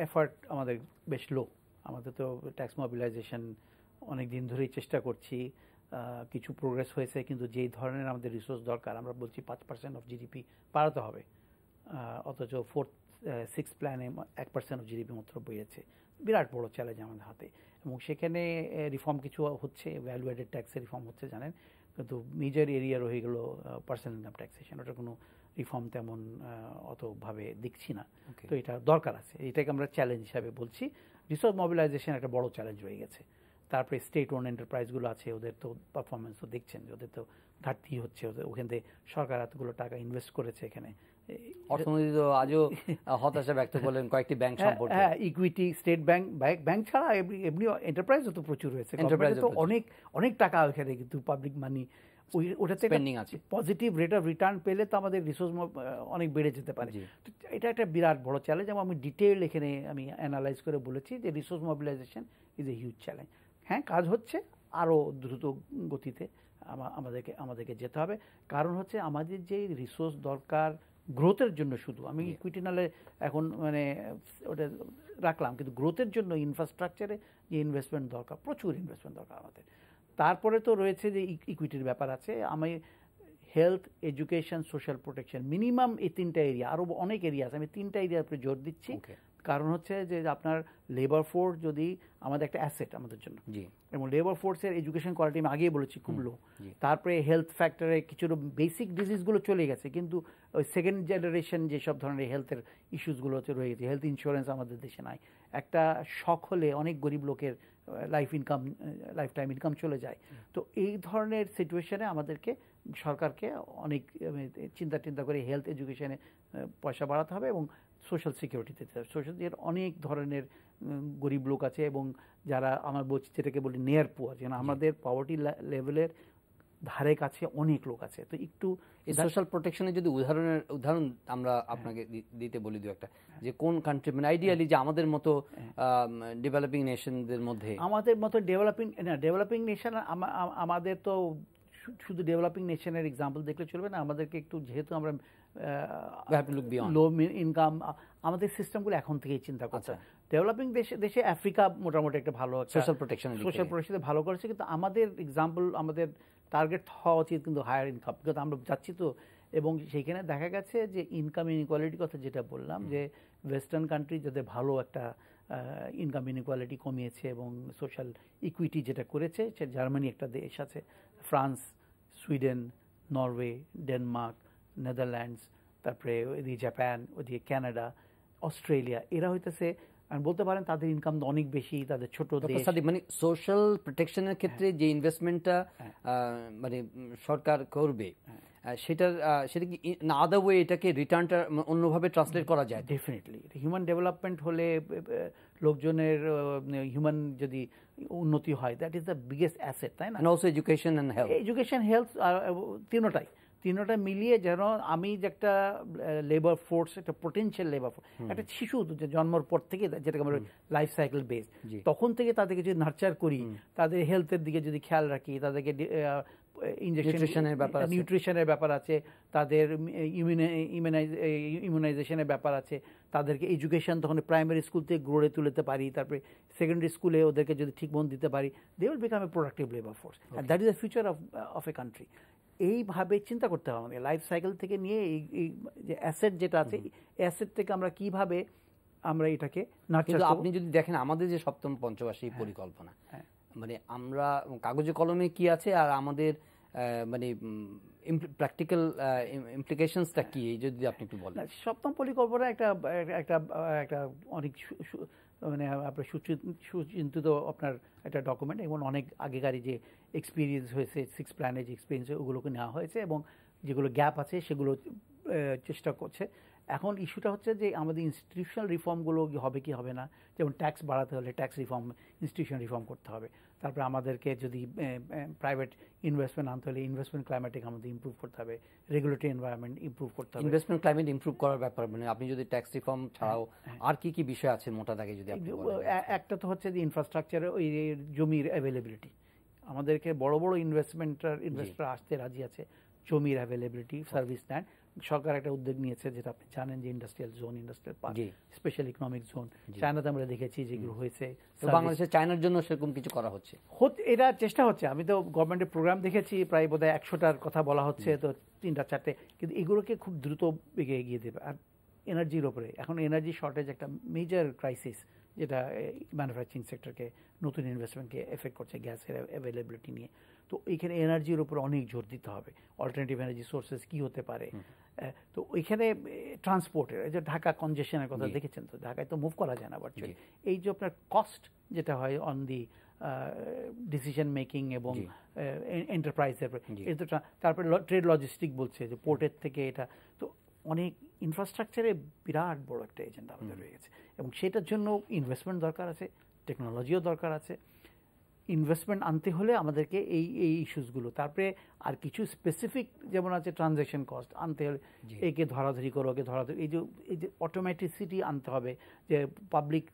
এফার্ট আমাদের বেশ লো। আমাদের তো ট্যাক্স মোবিলাইজেশন অনেক দিন ধরেই চেষ্টা করছি, কিছু প্রোগ্রেস হয়েছে, কিন্তু যেই ধরনের আমাদের রিসোর্স দরকার, আমরা বলছি 5% অফ জিডিপি বাড়াতে হবে, অথচ 4-6 প্ল্যানে 1% অফ জিডিপি মাত্র বেড়েছে। বিরাট বড় চ্যালেঞ্জ আমাদের হাতে। এবং সেখানে রিফর্ম কিছু হচ্ছে, ভ্যালু অ্যাডেড ট্যাক্সের রিফর্ম হচ্ছে জানেন, কিন্তু মেজর এরিয়া রয়ে গেল পার্সোনাল ইনকাম ট্যাক্সেশন। ওটা কোনো রিফর্ম তেমন অতভাবে দেখছি না। তো এটা দরকার আছে, এটাকে আমরা চ্যালেঞ্জ হিসাবে বলছি। রিসোর্স মোবিলাইজেশন একটা বড় চ্যালেঞ্জ রয়ে গেছে। তারপরে স্টেট ওন এন্টারপ্রাইজগুলো আছে, ওদের তো পারফরমেন্সও দেখছেন, ওদের তো ঘাটতি হচ্ছে। ওখান থেকে সরকার এতগুলো টাকা ইনভেস্ট করেছে এখানে। অর্থনীতি তো আজও হতাশা ব্যক্ত করলেন কয়েকটি ব্যাংক সম্পর্কে। হ্যাঁ, ইকুইটি, স্টেট ব্যাংক ছাড়া এমনি এন্টারপ্রাইজও তো প্রচুর হয়েছে। তো অনেক টাকা ওখানে, কিন্তু পাবলিক মানি ওটাতে পজিটিভ রেট অফ রিটার্ন পেলে তো আমাদের রিসোর্স অনেক বেড়ে যেতে পারে। এটা একটা বিরাট বড় চ্যালেঞ্জ, এবং আমি ডিটেইল এখানে আমি অ্যানালাইজ করে বলেছি যে resource mobilisation is a huge challenge. হ্যাঁ, কাজ হচ্ছে, আরও দ্রুত গতিতে আমাদেরকে যেতে হবে। কারণ হচ্ছে আমাদের যে রিসোর্স দরকার গ্রোথের জন্য, শুধু আমি ইকুইটি নালে এখন মানে ওটা রাখলাম, কিন্তু গ্রোথের জন্য ইনফ্রাস্ট্রাকচারে যে ইনভেস্টমেন্ট দরকার, প্রচুর ইনভেস্টমেন্ট দরকার আমাদের। তারপরে তো রয়েছে যে ইকুইটির ব্যাপার আছে। আমি health, education, social protection, minimum এই 3টা এরিয়া, আরও অনেক এরিয়া আছে, আমি 3টা এরিয়ার উপরে জোর দিচ্ছি। কারণ হচ্ছে যে আপনার লেবার ফোর্স যদি আমাদের একটা অ্যাসেট আমাদের জন্য, এবং লেবার ফোর্সের এডুকেশন কোয়ালিটি আমি আগেই বলেছি খুব লো। তারপরে হেলথ ফ্যাক্টরে কিছু বেসিক ডিজিজগুলো চলে গেছে, কিন্তু ওই সেকেন্ড জেনারেশন যেসব ধরনের হেলথের ইস্যুসগুলো রয়ে গেছে, হেলথ ইন্স্যুরেন্স আমাদের দেশে নাই। একটা শখ হলে অনেক গরিব লোকের লাইফ টাইম ইনকাম চলে যায়। তো এই ধরনের সিচুয়েশনে আমাদেরকে সরকারকে অনেক চিন্তা করে হেলথ এডুকেশনে পয়সা বাড়াতে হবে, এবং সোশ্যাল সিকিউরিটি দিতে হবে। সোশ্যাল এর অনেক ধরনের গরিব লোক আছে, এবং যারা আমার বলছি যেটাকে বলি নেয়ার পুয়ার, যেন আমাদের পভার্টি লেভেলের ধারে কাছে অনেক লোক আছে। তো একটু এই সোশ্যাল প্রোটেকশনের যদি উদাহরণ আমরা আপনাকে দিতে বলি দু একটা, যে কোন কান্ট্রি, মানে আইডিয়ালি যে আমাদের মতো ডেভেলপিং নেশনদের মধ্যে, আমাদের মতো ডেভেলপিং নেশন, আমাদের তো শুধু ডেভেলপিং নেশনের এক্সাম্পল দেখলে চলবে না, আমাদেরকে একটু, যেহেতু আমরা লো ইনকাম, আমাদের সিস্টেমগুলো এখন থেকেই চিন্তা করছে। ডেভেলপিং দেশে আফ্রিকা মোটামুটি একটা ভালো সোশ্যাল প্রোটেকশন ভালো করেছে, কিন্তু আমাদের এক্সাম্পল, আমাদের টার্গেট হওয়া উচিত কিন্তু হায়ার ইনকাম, কিন্তু আমরা যাচ্ছি তো। এবং সেইখানে দেখা গেছে যে ইনকাম ইনইকুয়ালিটির কথা যেটা বললাম, যে ওয়েস্টার্ন কান্ট্রি যাদের ভালো একটা ইনকাম ইনইকুয়ালিটি কমিয়েছে এবং সোশ্যাল ইকুইটি যেটা করেছে, সে জার্মানি একটা দেশ আছে, France, Sweden, Norway, Denmark, Netherlands, তারপরে ওইদিকে জাপান, ওইদিকে কানাডা, অস্ট্রেলিয়া, এরা হইতেছে বলতে পারেন তাদের ইনকাম অনেক বেশি, তাদের ছোট দেশ। মানে সোশ্যাল প্রোটেকশনের ক্ষেত্রে যে ইনভেস্টমেন্টটা মানে সরকার করবে সেটা কি না আদার ওয়ে এটাকে রিটার্নটা অন্যভাবে ট্রান্সলেট করা যায়? ডেফিনেটলি হিউম্যান ডেভেলপমেন্ট হলে, লোকজনের হিউম্যান যদি উন্নতি হয়, that is the biggest asset, তাই না? Also education and health, education, health, তিনোটা মিলিয়ে যেন আমি যে একটা লেবার ফোর্স, একটা পোটেনশিয়াল লেবার ফোর্স, একটা শিশু জন্মের পর থেকে যেটাকে আমরা লাইফ সাইকেল বেস, তখন থেকে তাদেরকে যদি নার্চার করি, তাদের হেলথের দিকে যদি খেয়াল রাখি, তাদেরকে নিউট্রিশনের ব্যাপার আছে, তাদের ইমিউনাইজেশনের ব্যাপার আছে, তাদেরকে এডুকেশন তখন প্রাইমারি স্কুল থেকে গড়ে তুলতে পারি, তারপরে সেকেন্ডারি স্কুলে ওদেরকে যদি ঠিক মন দিতে পারি, they will become a productive labour force, and that is the future of a country. এইভাবে চিন্তা করতে হবে আমাদের লাইফ সাইকেল থেকে নিয়ে, এই যে অ্যাসেট যেটা আছে, অ্যাসেট থেকে আমরা কিভাবে আমরা এটাকে নার্চার করব। আপনি যদি দেখেন আমাদের যে সপ্তম পঞ্চবার্ষিক পরিকল্পনা, মানে আমরা কাগজে কলমে কি আছে আর আমাদের মানে প্র্যাকটিক্যাল ইমপ্লিকেশনসটা কি, এই যদি আপনি একটু বলেন। সপ্তম পরিকল্পনা একটা একটা একটা অনেক মানে আপনার সুচিন্তিত আপনার একটা ডকুমেন্ট, এবং অনেক আগেকারই যে এক্সপিরিয়েন্স হয়েছে, 6 প্ল্যানের যে এক্সপিরিয়েন্স, ওগুলোকে নেওয়া হয়েছে এবং যেগুলো গ্যাপ আছে সেগুলো চেষ্টা করছে। এখন ইস্যুটা হচ্ছে যে আমাদের ইনস্টিটিউশনাল রিফর্মগুলো হবে কি হবে না, যেমন ট্যাক্স বাড়াতে হলে ট্যাক্স রিফর্ম, ইনস্টিটিউশন রিফর্ম করতে হবে। তারপরে আমাদেরকে যদি প্রাইভেট ইনভেস্টমেন্ট আনতে হলে ইনভেস্টমেন্ট ক্লাইমেটকে আমাদের ইমপ্রুভ করতে হবে, রেগুলেটরি এনভায়রনমেন্ট ইমপ্রুভ করতে হবে। ইনভেস্টমেন্ট ক্লাইমেট ইমপ্রুভ করার ব্যাপার মানে আপনি যদি ট্যাক্স রিফর্ম ছাড়াও আর কি কি বিষয় আছে মোটা দাগে যদি আপনি বলেন। একটা তো হচ্ছে যে ইনফ্রাস্ট্রাকচারে ওই জমির অ্যাভেলেবিলিটি, আমাদেরকে বড় বড় ইনভেস্টর আসতে রাজি আছে, জমির অ্যাভেলেবিলিটি, সার্ভিস ল্যান্ড। সরকার একটা উদ্যোগ নিয়েছে যেটা আপনি জানেন, যে industrial zone, industrial park, special economic zone. চায়নাতে আমরা দেখেছি যেগুলো হয়েছে, বাংলাদেশে চায়নার জন্য সেরকম কিছু করা হচ্ছে, এটা চেষ্টা হচ্ছে। আমি তো গভর্নমেন্টের প্রোগ্রাম দেখেছি, প্রায় বোধহয় 100টার কথা বলা হচ্ছে, তো 3-4টে, কিন্তু এগুলোকে খুব দ্রুত এগিয়ে দেবে। আর এনার্জির ওপরে এখন এনার্জি শর্টেজ একটা মেজর ক্রাইসিস, যেটা ম্যানুফ্যাকচারিং সেক্টরকে, নতুন ইনভেস্টমেন্টকে এফেক্ট করছে, গ্যাসের অ্যাভেলেবিলিটি নিয়ে। তো এইখানে এনার্জির উপর অনেক জোর দিতে হবে। অল্টারনেটিভ এনার্জি সোর্সেস কি হতে পারে, তো ওইখানে ট্রান্সপোর্টের, এই যে ঢাকা কনজেশনের কথা দেখেছেন, তো ঢাকায় তো মুভ করা যায় না ভার্চুয়ালি। এই যে আপনার কস্ট যেটা হয় অন দি ডিসিশন মেকিং এবং এন্টারপ্রাইজের, তারপরে ট্রেড লজিস্টিক বলছে যে পোর্টের থেকে এটা, তো অনেক ইনফ্রাস্ট্রাকচারে বিরাট বড় একটা এজেন্ডা আমাদের রয়ে গেছে, এবং সেটার জন্য ইনভেস্টমেন্ট দরকার আছে, টেকনোলজিও দরকার আছে। ইনভেস্টমেন্ট আনতে হলে আমাদেরকে এই ইস্যুসগুলো, তারপরে আর কিছু স্পেসিফিক যেমন আছে ট্রানজ্যাকশন কস্ট আনতে হলে, একে ধরাধরি করো, ওকে ধরাধরি, এই যে অটোমেটিসিটি আনতে হবে, যে পাবলিক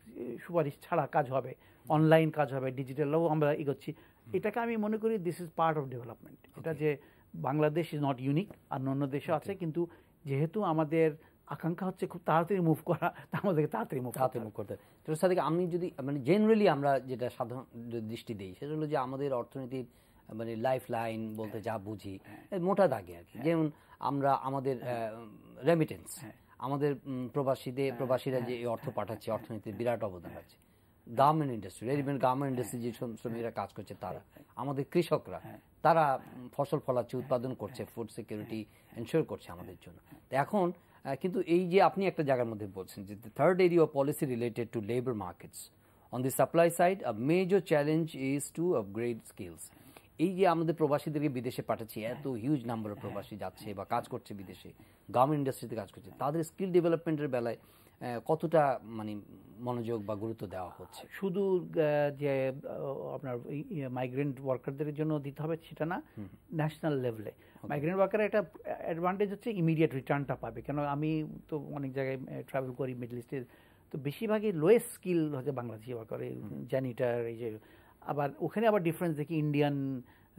সুপারিশ ছাড়া কাজ হবে, অনলাইন কাজ হবে, ডিজিটালও আমরা এগোচ্ছি। এটাকে আমি মনে করি this is part of development. এটা যে বাংলাদেশ ইজ নট ইউনিক, আর অন্য দেশও আছে, কিন্তু যেহেতু আমাদের আকাঙ্ক্ষা হচ্ছে খুব তাড়াতাড়ি মুভ করা, আমাদেরকে তাড়াতাড়ি মুভ করতে হবে। তো সাদিক, আমি যদি মানে জেনারেলি আমরা যেটা সাধারণ দৃষ্টি দিই, সেটা হলো যে আমাদের অর্থনীতির মানে লাইফ লাইন বলতে যা বুঝি মোটা দাগে আর কি, যেমন আমরা আমাদের রেমিটেন্স, আমাদের প্রবাসীরা যে অর্থ পাঠাচ্ছে, অর্থনীতির বিরাট অবদান আছে। Garment industry, readymade garment industry যে শ্রমিকরা কাজ করছে, তারা, আমাদের কৃষকরা, তারা ফসল ফলাচ্ছে, উৎপাদন করছে, ফুড সিকিউরিটি এনশিওর করছে আমাদের জন্য। তো এখন কিন্তু এই যে আপনি একটা জায়গার মধ্যে বলছেন যে third area of policy related to labour markets on the supply side, a major challenge is to upgrade skills. এই যে আমাদের প্রবাসীদেরকে বিদেশে পাঠাচ্ছি, এত হিউজ নাম্বার অফ প্রবাসী যাচ্ছে বা কাজ করছে বিদেশে, গার্মেন্ট ইন্ডাস্ট্রিতে কাজ করছে, তাদের স্কিল ডেভেলপমেন্টের বেলায় কতটা মানে মনোযোগ বা গুরুত্ব দেওয়া হচ্ছে? শুধু যে আপনার মাইগ্রেন্ট ওয়ার্কারদের জন্য দিতে হবে সেটা না, ন্যাশনাল লেভেলে মাইগ্রেন্ট ওয়ার্কার একটা অ্যাডভান্টেজ হচ্ছে ইমিডিয়েট রিটার্নটা পাবে। কেন আমি তো অনেক জায়গায় ট্রাভেল করি মিডল ইস্টে, তো বেশিরভাগই লোয়েস্ট স্কিল হচ্ছে বাংলাদেশি ওয়ার্কার, জ্যানিটার, এই যে আবার ওখানে আবার ডিফারেন্স দেখি, ইন্ডিয়ান,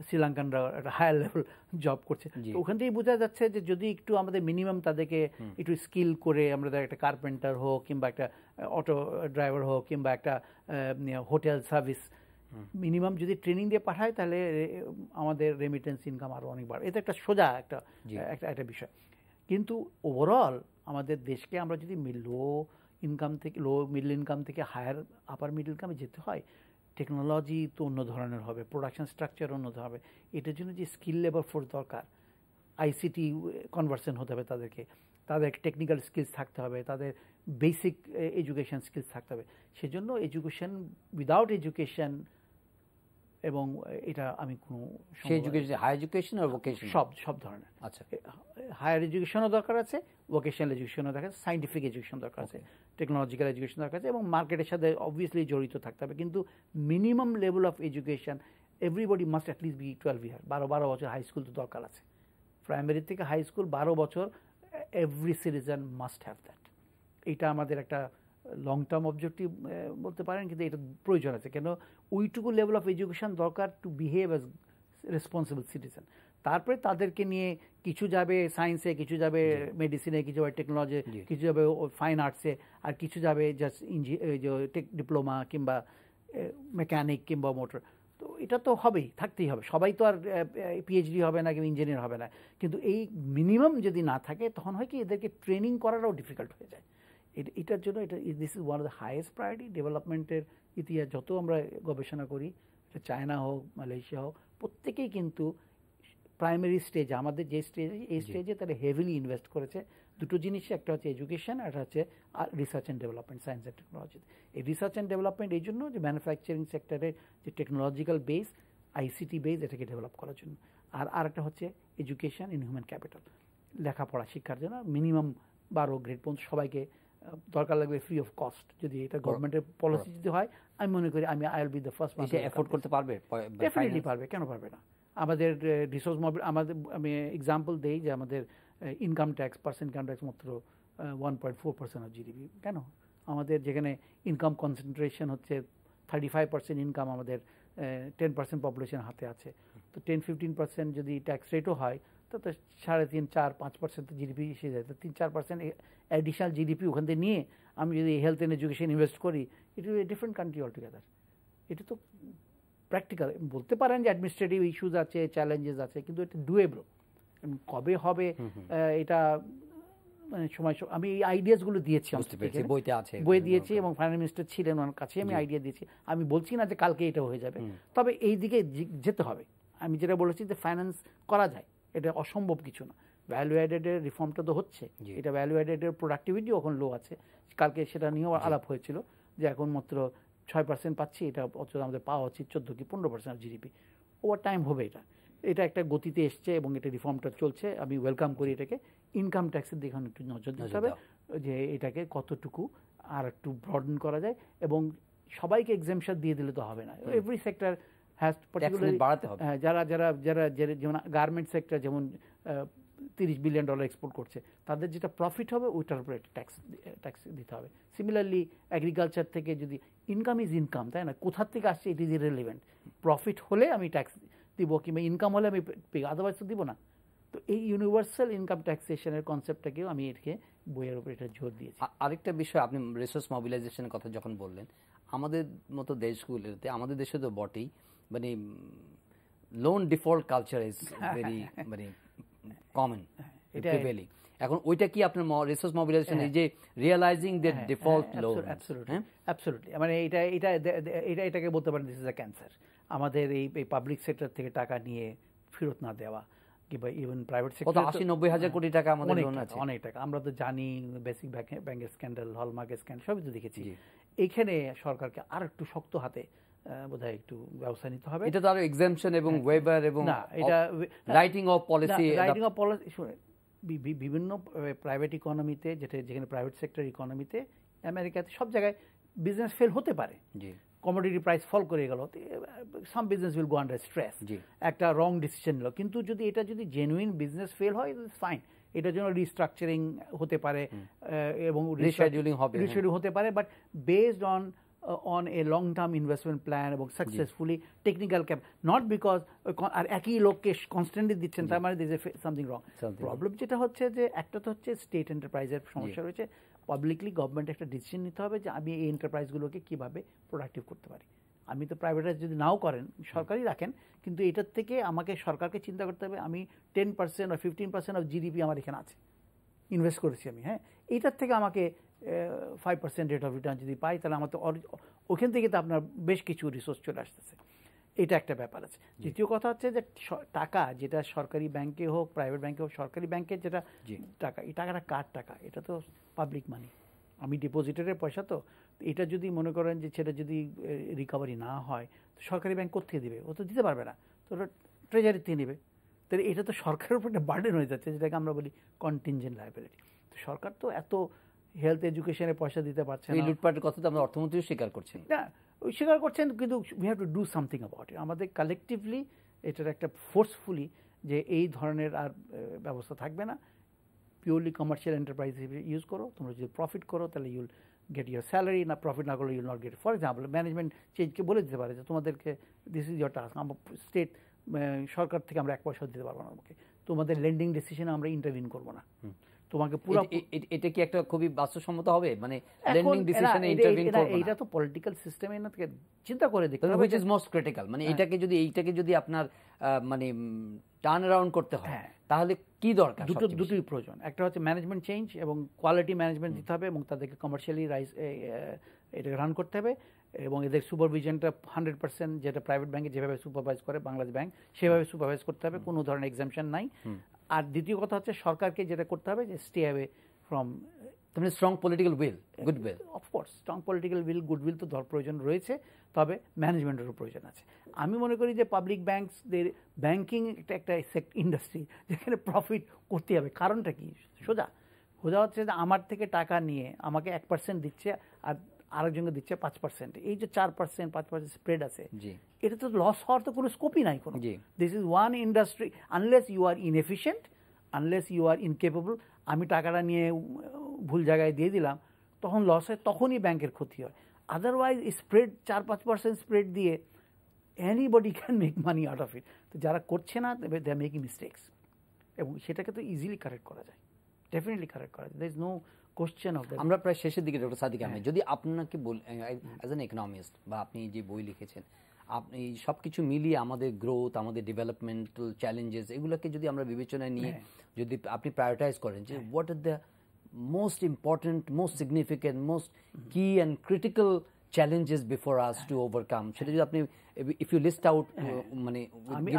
শ্রীলঙ্কানরা একটা হায়ার লেভেল জব করছে। তো ওখান থেকেই বোঝা যাচ্ছে যে যদি একটু আমাদের মিনিমাম তাদেরকে একটু স্কিল করে, আমাদের একটা কার্পেন্টার হোক, কিংবা একটা অটো ড্রাইভার হোক, কিংবা একটা হোটেল সার্ভিস, মিনিমাম যদি ট্রেনিং দিয়ে পাঠায়, তাহলে আমাদের রেমিটেন্স ইনকাম আরও অনেক বাড়বে। এটা একটা সোজা একটা বিষয়। কিন্তু ওভারঅল আমাদের দেশকে আমরা যদি লো ইনকাম থেকে লো মিডল ইনকাম থেকে হায়ার আপার মিডল ইনকামে যেতে হয়, টেকনোলজি তো অন্য ধরনের হবে, প্রোডাকশন স্ট্রাকচার অন্য হবে। এটার জন্য যে স্কিল লেবার ফোর্স দরকার, আইসিটি কনভার্সন হতে হবে তাদেরকে, তাদের টেকনিক্যাল স্কিলস থাকতে হবে, তাদের বেসিক এডুকেশন স্কিলস থাকতে হবে। সেজন্য এডুকেশন, উইদাউট এডুকেশন, এবং এটা আমি কোনো হায়ার এডুকেশন আর ভোকেশন সব ধরনের, আচ্ছা, হায়ার এডুকেশনও দরকার আছে, ভোকেশনাল এডুকেশনও দরকার আছে, সাইন্টিফিক এডুকেশন দরকার আছে, টেকনোলজিক্যাল এডুকেশন দরকার আছে, এবং মার্কেটের সাথে অবভিয়াসলি জড়িত থাকতে হবে। কিন্তু minimum level of education everybody must at least be 12 year, 12 বছর হাই স্কুল তো দরকার আছে। প্রাইমারি থেকে হাই স্কুল 12 বছর, every citizen must have that. এটা আমাদের একটা লং টার্ম অবজেক্টিভ বলতে পারেন, কিন্তু এটা প্রয়োজন আছে। কেন ওইটুকু লেভেল অফ এডুকেশন দরকার two behave as responsible citizen. তারপরে তাদেরকে নিয়ে কিছু যাবে সায়েন্সে, কিছু যাবে মেডিসিনে, কিছু যাবে টেকনোলজি, কিছু যাবে ফাইন আর্টসে, আর কিছু যাবে জাস্ট ডিপ্লোমা কিংবা মেকানিক কিংবা মোটর। তো এটা তো হবেই, থাকতেই হবে। সবাই তো আর পিএইচডি হবে না কিংবা ইঞ্জিনিয়ার হবে না। কিন্তু এই মিনিমাম যদি না থাকে, তখন হয় কি এদেরকে ট্রেনিং করাটাও ডিফিকাল্ট হয়ে যায়। এটার জন্য this is one of the highest priority. ডেভেলপমেন্টের ইতিহাস যত আমরা গবেষণা করি, চায়না হোক, মালয়েশিয়া হোক, প্রত্যেকেই কিন্তু প্রাইমারি স্টেজে, আমাদের যে স্টেজে, এই স্টেজে তারা হেভিলি ইনভেস্ট করেছে দুটো জিনিসে। একটা হচ্ছে এডুকেশন, আর একটা হচ্ছে research and development, science and technology. এই রিসার্চ অ্যান্ড ডেভেলপমেন্ট এই জন্য যে ম্যানুফ্যাকচারিং সেক্টরের যে টেকনোলজিক্যাল বেস, আইসিটি বেস, এটাকে ডেভেলপ করার জন্য। আর একটা হচ্ছে এডুকেশন ইন হিউম্যান ক্যাপিটাল, লেখাপড়া শিক্ষার জন্য মিনিমাম 12 গ্রেড পর্যন্ত সবাইকে দরকার লাগবে ফ্রি অফ কস্ট। যদি এটা গভর্নমেন্টের পলিসি যদি হয়, আমি মনে করি আমি I will be the first one. Afford করতে পারবে? ডেফিনেটলি পারবে, কেন পারবে না। আমাদের রিসোর্স আমাদের, আমি এক্সাম্পল দেই যে আমাদের income tax, percent income tax মাত্র 1.4% অফ জিডিপি। কেন? আমাদের যেখানে ইনকাম কনসেন্ট্রেশন হচ্ছে 35% ইনকাম আমাদের 10% পপুলেশন হাতে আছে। তো 10-15% যদি ট্যাক্স রেটও হয়, তো 3.5, 4, 5% তো জিডিপি এসে যায়। তো 3-4% অ্যাডিশনাল জিডিপি ওখান থেকে নিয়ে আমি যদি হেলথ অ্যান্ড এডুকেশন ইনভেস্ট করি, it will B a different country altogether. এটা তো প্র্যাকটিক্যাল। বলতে পারেন যে অ্যাডমিনিস্ট্রেটিভ ইস্যুজ আছে, চ্যালেঞ্জেস আছে, কিন্তু এটা ডুয়েবল। কবে হবে এটা মানে সময়, আমি এই আইডিয়াসগুলো দিয়েছি, বই দিয়েছি, এবং ফাইনান্স মিনিস্টার ছিলেন, ওনার কাছে আমি আইডিয়া দিয়েছি। আমি বলছি না যে কালকে এটা হয়ে যাবে, তবে এই দিকে যেতে হবে। আমি যেটা বলেছি যে ফাইন্যান্স করা যায়, এটা অসম্ভব কিছু না। ভ্যালু অ্যাডেডের রিফর্মটা তো হচ্ছে, এটা ভ্যালু অ্যাডেডের প্রোডাক্টিভিটিও এখন লো আছে। কালকে সেটা নিয়েও আলাপ হয়েছিল যে এখন মাত্র 6% পাচ্ছি, এটা আমাদের পাওয়া উচিত 14 কি 15% জিডিপি। ওভার টাইম হবে এটা। এটা একটা গতিতে এসছে এবং এটা রিফর্মটা চলছে, আমি ওয়েলকাম করি এটাকে। ইনকাম ট্যাক্সের দিকে একটু নজর দিতে হবে, যে এটাকে কতটুকু আর একটু ব্রডেন করা যায়, এবং সবাইকে এক্সাম্পশন দিয়ে দিলে তো হবে না। এভরি সেক্টর হ্যাজ পার্টিকুলারলি, যারা যারা যারা যেমন গার্মেন্ট সেক্টর যেমন $30 বিলিয়ন এক্সপোর্ট করছে, তাদের যেটা প্রফিট হবে ওইটার উপরে ট্যাক্স দিতে হবে। সিমিলারলি এগ্রিকালচার থেকে যদি ইনকাম ইজ ইনকাম, তাই না, কোথার থেকে আসছে ইট ইজ ইররিলেভেন্ট। প্রফিট হলে আমি ট্যাক্স দিব, কিংবা ইনকাম হলে আমি আদারওয়াইজ তো দিব না। তো এই ইউনিভার্সাল ইনকাম ট্যাক্সেশনের কনসেপ্টটাকেও আমি এটাকে বইয়ের উপরে এটা জোর দিয়েছি। আরেকটা বিষয়, আপনি রিসোর্স মোবিলাইজেশনের কথা যখন বললেন, আমাদের মতো দেশগুলোতে, আমাদের দেশে তো বটেই, মানে loan default culture is very মানে কমন, প্রিভেলিং। এখন ওইটা কি আপনার রিসোর্স মোবিলাইজেশন, এই যে realising the default loan? Absolutely, মানে এটাকে বলতে পারেন দিস ইজ আ ক্যান্সার। আমাদের এই পাবলিক সেক্টর থেকে টাকা নিয়ে ফেরত না দেওয়া, কিংবা ইভেন প্রাইভেট সেক্টর 80-90 হাজার কোটি টাকা আমাদের লোন আছে, অনেক টাকা। আমরা তো জানি বেসিক ব্যাংকের স্ক্যান্ডাল, হলমার্কের স্ক্যান্ডাল সবই তো দেখেছি। এইখানে সরকারকে আর একটু শক্ত হাতে বোধহয় একটু ব্যবস্থা নিতে হবে। এটা তো আরো এক্সাম্পশন এবং ওয়েবার এবং এটা রাইটিং অফ পলিসি, বিভিন্ন প্রাইভেট ইকোনমিতে, যেখানে প্রাইভেট সেক্টর ইকোনমিতে, আমেরিকাতে সব জায়গায় বিজনেস ফেল হতে পারে। কমোডিটি প্রাইস ফল করে গেল, some business will go under stress, একটা রং ডিসিশন নিল। কিন্তু যদি এটা যদি জেনুইন বিজনেস ফেল হয়, ফাইন, এটার জন্য রিস্ট্রাকচারিং হতে পারে এবং রিশেডিউলিং হতে পারে, but based on a long-term investment plan এবং successfully technical cap, not because আর একই লোককে কনস্ট্যান্টলি দিচ্ছেন, তার মানে there is something wrong. Problem যেটা হচ্ছে যে একটা তো হচ্ছে স্টেট এন্টারপ্রাইজের সমস্যা রয়েছে, পাবলিকলি গভর্নমেন্ট একটা ডিসিশন নিতে হবে যে আমি এই এন্টারপ্রাইজগুলোকে কীভাবে প্রোডাক্টিভ করতে পারি। আমি তো প্রাইভেটাইজ যদি নাও করেন, সরকারই রাখেন, কিন্তু এটার থেকে আমাকে সরকারকে চিন্তা করতে হবে আমি 10% or 15% অফ জিডিপি আমার এখানে আছে, ইনভেস্ট করেছি আমি, হ্যাঁ, এইটার থেকে আমাকে 5% রেট অফ রিটার্ন যদি পাই, তাহলে আমার তো ওখান থেকে তো আপনার বেশ কিছু রিসোর্স চলে আসতেছে। এটা একটা ব্যাপার আছে। দ্বিতীয় কথা হচ্ছে যে টাকা, যেটা সরকারি ব্যাংকে হোক, প্রাইভেট ব্যাংকে হোক, সরকারি ব্যাংকের যেটা টাকা, এই টাকাটা কার টাকা? এটা তো পাবলিক মানি, আমি ডিপোজিটারের পয়সা। তো এটা যদি মনে করেন যে সেটা যদি রিকভারি না হয়, তো সরকারি ব্যাংক কোথেকে দেবে? ও তো দিতে পারবে না, তো ওটা ট্রেজারির থেকে নেবে। তাহলে এটা তো সরকারের উপর একটা বার্ডেন হয়ে যাচ্ছে, যেটাকে আমরা বলি কন্টিনজেন্ট লায়াবিলিটি। তো সরকার তো এত হেলথ এডুকেশনে পয়সা দিতে পারছে না। এই লুটপাটের কথা তো আমরা অর্থমন্ত্রীও স্বীকার করছেন না, ওই স্বীকার করছেন, কিন্তু we have to do something about it. আমাদের কালেকটিভলি এটার একটা ফোর্সফুলি যে এই ধরনের আর ব্যবস্থা থাকবে না। পিওরলি কমার্শিয়াল এন্টারপ্রাইজ হিসেবে ইউজ করো। তোমরা যদি প্রফিট করো তাহলে ইউল গেট ইউর স্যালারি, না প্রফিট না করলে you'll not get. For example, management চেঞ্জকে বলে দিতে পারে যে তোমাদেরকে দিস ইজ ইয়োর টাস্ক, আমার স্টেট সরকার থেকে আমরা 1 পয়সা দিতে পারবো না, আমাকে তোমাদের লেন্ডিং ডিসিশনে আমরা ইন্টারভিন করবো না, তোমাকে পুরো। এটা কি একটা খুবই বাস্তবসম্মত হবে, মানে লেন্ডিং ডিসিশনে ইন্টারভিন করব না? এটা তো পলিটিক্যাল সিস্টেমে না, থেকে চিন্তা করে দেখতে হবে, হুইচ ইজ মোস্ট ক্রিটিক্যাল। মানে এইটাকে যদি আপনার মানে টার্ন অ্যারাউন্ড করতে হয়, তাহলে কি দরকার? দুটোই প্রয়োজন। একটা হচ্ছে ম্যানেজমেন্ট চেঞ্জ এবং কোয়ালিটি ম্যানেজমেন্ট দিতে হবে, এবং তাদেরকে কমার্শিয়ালি এটাকে রান করতে হবে, এবং এদের সুপারভিশনটা 100% যেটা প্রাইভেট ব্যাংকে যেভাবে সুপারভাইজ করে বাংলাদেশ ব্যাংক, সেভাবে সুপারভাইজ করতে হবে, কোনো ধরনের এক্সাম্পশন নাই। আর দ্বিতীয় কথা হচ্ছে সরকারকে যেটা করতে হবে যে স্টে অ্যাওয়ে ফ্রম, মানে strong political will, good will. Of course strong political will, good will তো প্রয়োজন রয়েছে, তবে ম্যানেজমেন্টেরও প্রয়োজন আছে। আমি মনে করি যে পাবলিক ব্যাংকসদের, ব্যাংকিং একটা ইন্ডাস্ট্রি যেখানে প্রফিট করতে হবে। কারণটা কি? সোজা হচ্ছে যে আমার থেকে টাকা নিয়ে আমাকে 1% দিচ্ছে, আর আরেকজনকে দিচ্ছে 5%। এই যে 4%, 5% স্প্রেড আছে, এটা তো লস হওয়ার তো কোনো স্কোপই নাই কোনো। This is one industry, unless you are inefficient, unless you are incapable. আমি টাকাটা নিয়ে ভুল জায়গায় দিয়ে দিলাম, তখন লস হয়, তখনই ব্যাংকের ক্ষতি হয়। আদারওয়াইজ স্প্রেড 4-5% স্প্রেড দিয়ে anybody can make money out of it. তো যারা করছে না, দে আর মেকিং মিস্টেকস, এবং সেটাকে তো ইজিলি কারেক্ট করা যায়, ডেফিনেটলি কারেক্ট করা যায়। There is no question of that. আমরা প্রায় শেষের দিকে ডক্টর সাদিক আহমেদ, যদি আপনাকে অ্যাজ অ্যান ইকোনমিস্ট, বা আপনি যে বই লিখেছেন, আপনি সব কিছু মিলিয়ে আমাদের গ্রোথ, আমাদের ডেভেলপমেন্টাল চ্যালেঞ্জেস, এগুলোকে যদি আমরা বিবেচনায় নিয়ে যদি আপনি প্রায়োরিটাইজ করেন যে what are the most important, most significant, most key and critical challenges before us to overcome, সেটা যদি আপনি if you list out, মানে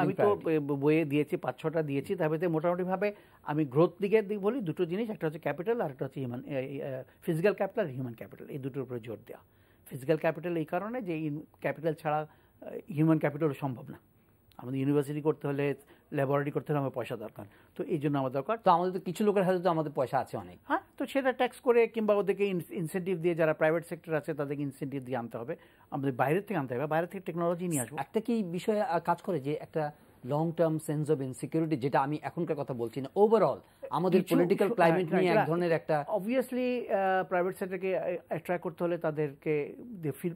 আমি তো বইয়ে দিয়েছি 5-6টা দিয়েছি। তবে মোটামুটি ভাবে আমি গ্রোথ দিকে বলি দুটো জিনিস, একটা হচ্ছে ক্যাপিটাল, আর একটা হচ্ছে ফিজিক্যাল ক্যাপিটাল, হিউম্যান ক্যাপিটাল। এই দুটোর উপরে জোর দেওয়া। ফিজিক্যাল ক্যাপিটাল এই কারণে যে ক্যাপিটাল ছাড়া হিউম্যান ক্যাপিটাল সম্ভব না। আমাদের ইউনিভার্সিটি করতে হলে, ল্যাবরেটরি করতে হলে আমার পয়সা দরকার, তো এই জন্য আমার দরকার। তো আমাদের তো কিছু লোকের হাতে তো আমাদের পয়সা আছে অনেক, হ্যাঁ, তো সেটা ট্যাক্স করে কিংবা ওদেরকে ইনসেন্টিভ দিয়ে, যারা প্রাইভেট সেক্টর আছে তাদেরকে ইনসেন্টিভ দিয়ে আনতে হবে। আমাদের বাইরের থেকে আনতে হবে, বাইরে থেকে টেকনোলজি নিয়ে আসবো। একটা কি বিষয়ে কাজ করে যে একটা long term sense of insecurity, যেটা আমি এখনকার কথা বলছি না, ওভারঅল আমাদের পলিটিক্যাল ক্লাইমেট নিয়ে এক ধরনের একটা, অবভিয়াসলি প্রাইভেট সেক্টরকে অ্যাট্রাক্ট করতে হলে তাদেরকে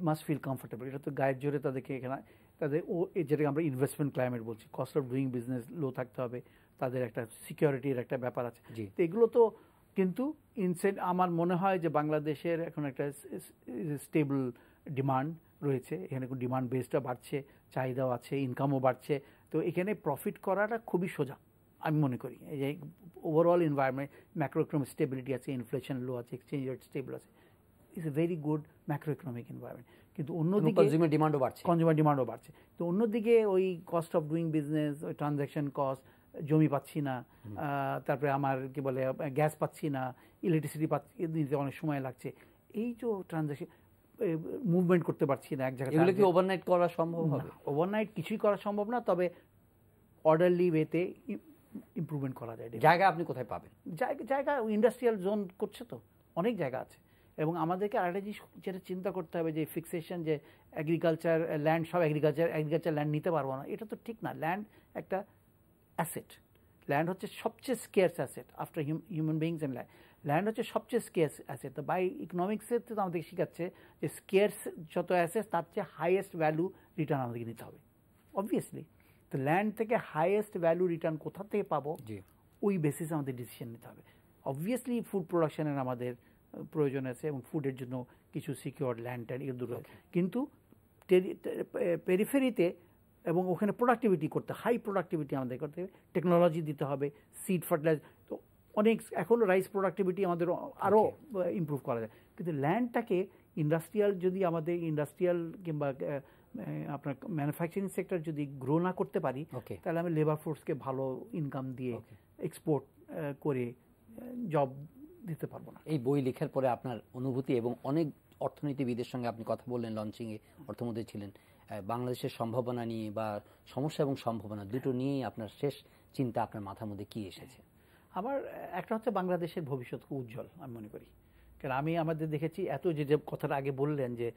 মাস্ট ফিল কমফোর্টেবল। এটা তো গায়ের জোরে তাদেরকে এখানে তাদের যেটাকে আমরা ইনভেস্টমেন্ট ক্লাইমেট বলছি, কস্ট অফ ডুইং বিজনেস লো থাকতে হবে, তাদের একটা সিকিউরিটির একটা ব্যাপার আছে। তো এগুলো তো, কিন্তু আমার মনে হয় যে বাংলাদেশের এখন একটা স্টেবল ডিমান্ড রয়েছে, এখানে ডিমান্ড বেসটা বাড়ছে, চাহিদাও আছে, ইনকামও বাড়ছে। তো এখানে প্রফিট করাটা খুবই সোজা আমি মনে করি। এই যে overall environment, macro economic stability আছে, ইনফ্লেশন লো আছে, এক্সচেঞ্জ রেট স্টেবল আছে, it's a very good macro economic environment. কিন্তু অন্যদিকে কনজিউমার ডিমান্ডও বাড়ছে। তো অন্যদিকে ওই কস্ট অফ ডুইং বিজনেস, ওই ট্রানজ্যাকশন কস্ট, জমি পাচ্ছি না, তারপরে আমার কি বলে গ্যাস পাচ্ছি না, ইলেকট্রিসিটি পাচ্ছি, দিতে অনেক সময় লাগছে, এই যে ট্রানজ্যাকশন মুভমেন্ট করতে পারছি না এক জায়গায়। এগুলো কি ওভারনাইট করা সম্ভব হবে? ওভারনাইট কিছুই করা সম্ভব না, তবে অর্ডারলি ওয়েতে ইমপ্রুভমেন্ট করা যায়। জায়গা আপনি কোথায় পাবেন? জায়গা ইন্ডাস্ট্রিয়াল জোন করছে, তো অনেক জায়গা আছে। এবং আমাদেরকে আরেকটা জিনিস যেটা চিন্তা করতে হবে, যে ফিক্সেশন, যে এগ্রিকালচার ল্যান্ড, সব এগ্রিকালচার ল্যান্ড নিতে পারবো না, এটা তো ঠিক না। ল্যান্ড একটা অ্যাসেট, ল্যান্ড হচ্ছে সবচেয়ে scarce asset after human beings and land হচ্ছে সবচেয়ে স্কেয়ার্স অ্যাসেট। তো বাই ইকোনমিক্সের তো আমাদের শেখাচ্ছে যে স্কেয়ার্স যত অ্যাসেট, তার চেয়ে হাইয়েস্ট ভ্যালু রিটার্ন আমাদেরকে নিতে হবে অবভিয়াসলি। তো ল্যান্ড থেকে হাইয়েস্ট ভ্যালু রিটার্ন কোথা থেকে পাবো, ওই বেসিসে আমাদের ডিসিশন নিতে হবে। অবভিয়াসলি ফুড প্রোডাকশনের আমাদের প্রয়োজন আছে, এবং ফুডের জন্য কিছু সিকিউর ল্যান্ড এগুলো, কিন্তু পেরিফেরিতে এবং ওখানে প্রোডাক্টিভিটি করতে, হাই প্রোডাক্টিভিটি আমাদের করতে হবে, টেকনোলজি দিতে হবে, সিড ফার্টিলাইজার। তো অনেক এখনও রাইস প্রোডাক্টিভিটি আমাদের আরও ইমপ্রুভ করা যায়, কিন্তু ল্যান্ডটাকে ইন্ডাস্ট্রিয়াল যদি আমাদের ইন্ডাস্ট্রিয়াল কিংবা আপনার ম্যানুফ্যাকচারিং সেক্টর যদি গ্রো না করতে পারি, তাহলে আমি লেবার ফোর্সকে ভালো ইনকাম দিয়ে এক্সপোর্ট করে জব দিতে পারবো না। এই বই লেখার পরে আপনার অনুভূতি, এবং অনেক অর্থনীতিবিদের সঙ্গে আপনি কথা বললেন, লঞ্চিংয়ে অর্থমন্ত্রী ছিলেন, বাংলাদেশের সম্ভাবনা নিয়ে বা সমস্যা এবং সম্ভাবনা দুটো নিয়েই আপনার শেষ চিন্তা আপনার মাথার মধ্যে কি এসেছে? আমার একটা হচ্ছে বাংলাদেশের ভবিষ্যৎ খুব উজ্জ্বল আমি মনে করি, কারণ আমি আমাদের দেখেছি এত যে কথাটা আগে বললেন যে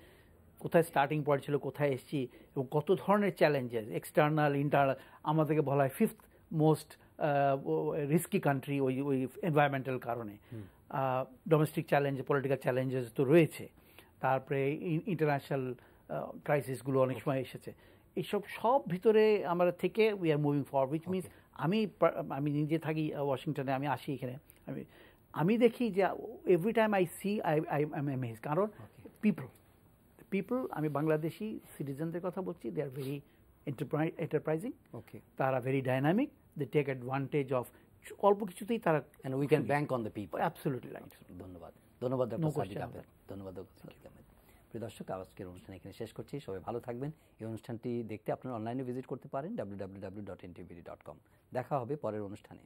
কোথায় স্টার্টিং পয়েন্ট ছিল, কোথায় এসেছি এবং কত ধরনের চ্যালেঞ্জেস এক্সটার্নাল ইন্টারনাল। আমাদেরকে বলা হয় 5th মোস্ট রিস্কি কান্ট্রি ওই এনভায়রনমেন্টাল কারণে। ডোমেস্টিক চ্যালেঞ্জ, পলিটিক্যাল চ্যালেঞ্জেস তো রয়েছে, তারপরে ইন্টারন্যাশনাল ক্রাইসিসগুলো অনেক সময় এসেছে। এইসব সব ভিতরে আমরা থেকে we are moving forward, which means আমি নিজে থাকি ওয়াশিংটনে, আমি আসি এখানে, আমি দেখি যে every time I see I am amaze, কারণ পিপল আমি বাংলাদেশি সিটিজেনদের কথা বলছি, দে আর ভেরি এন্টারপ্রাইজিং, তারা very dynamic, they take advantage of অল্প কিছুতেই তারা, and we can bank on the people. Absolutely right. ধন্যবাদ ডক্টর সাদিক আহমেদ। ধন্যবাদ ডক্টর সাদিক আহমেদ। প্রিয় দর্শক, আজকের অনুষ্ঠান এখানে শেষ করছি। সবাই ভালো থাকবেন। এই অনুষ্ঠানটি দেখতে আপনারা অনলাইনে ভিজিট করতে পারেন www.ntv.com। দেখা হবে পরের অনুষ্ঠানে।